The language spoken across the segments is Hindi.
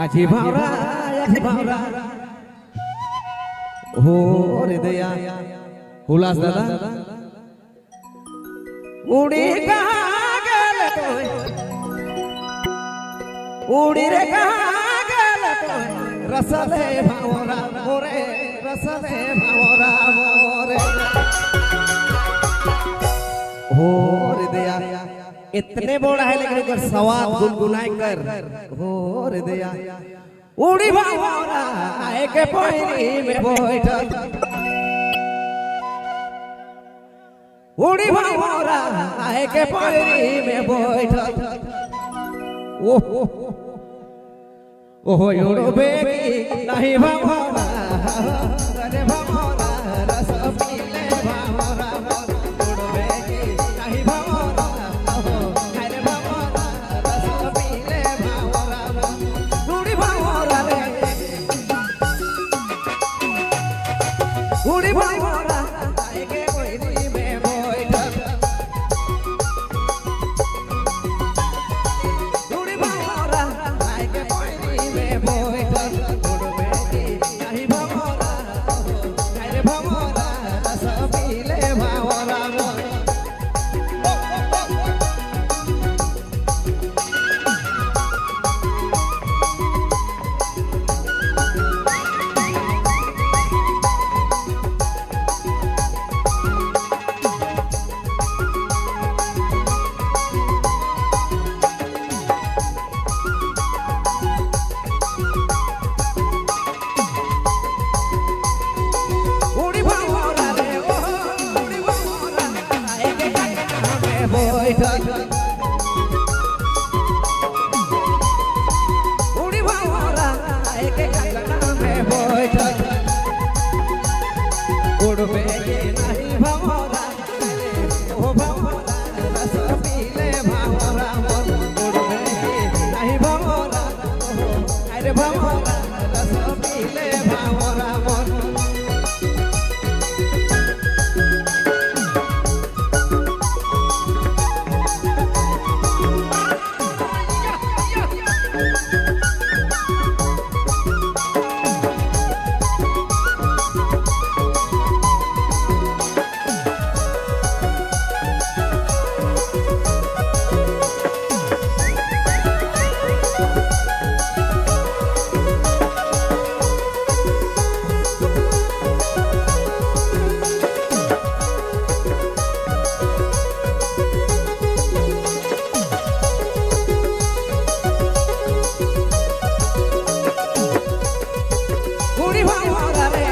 आजी भावरा हो रे दया हुलास दादा उड़ी कहाँ गेल तोय उड़ी रे कहाँ गेल तोय रसले भावरा मोरे रसले भावरा मोरे हो रे दया इतने बड़ा है लेकिन अगर सवाल गुनगुनाए कर हो रे दया उड़ी भावरा आए के पैरी में बैठल उड़ी भावरा आए के पैरी में बैठल ओहो योरो बेबी नहीं भावरा अरे भावरा रस पीले भावरा योरो बेबी नहीं भावरा अरे भावरा रस पीले भावरा उड़ी भावरा रे उड़ी भावरा आए के पैरी में बैठल उड़ी भावरा आए के पैरी में बैठल उड़ बेटी नहीं भावरा अरे भावरा रस पीले भावरा उड़ी भावरा रे ओ उड़ी भावरा आए के कटना में बैठल उड़ी भावरा आए के कटना में बैठल उड़ बेटी नहीं भावरा ओ भावरा रस पीले भावरा उड़ बेटी नहीं भावरा अरे भावरा रस पीले भावरा उड़ी भावरा रे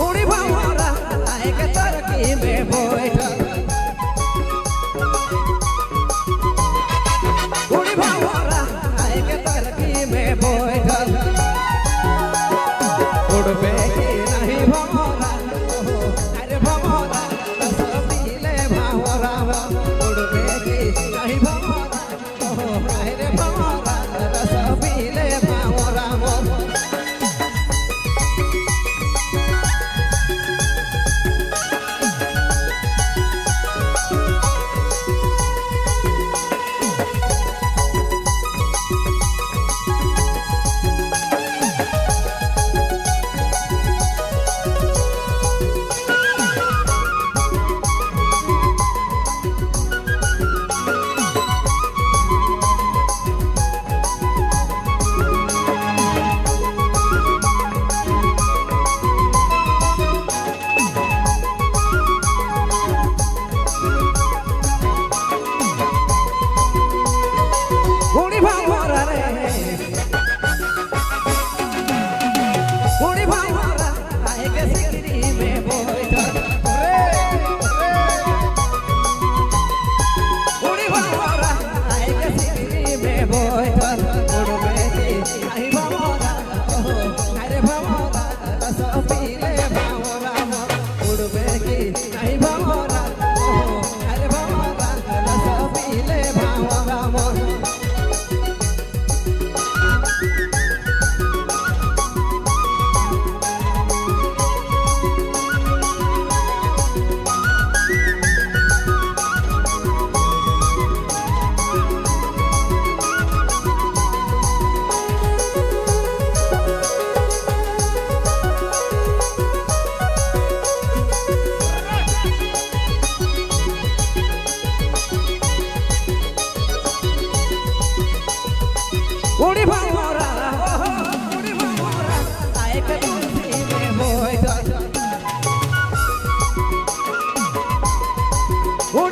उड़ी भावरा आए के तरकी में बैठल उड़ी भावरा आए के तरकी में बैठल उड़ बेटी नहीं भावरा अरे भावरा रस पीले भावरा उड़ बेटी नहीं भावरा अरे भावरा रस पीले भावरा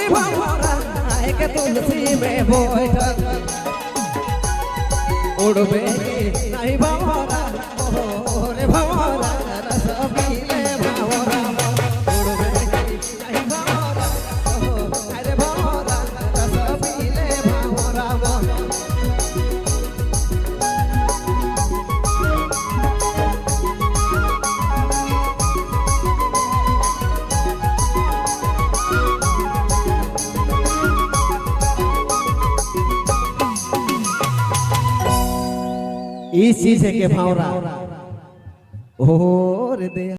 उड़ी भंवरा एक तुलसी में बैठल उड़बे नहीं भंवरा ओ रे भंवरा रस पीले भंवरा उड़बे नहीं भंवरा ओ अरे भंवरा रस पीले भंवरा इस चीज के भावरा ओ रे दे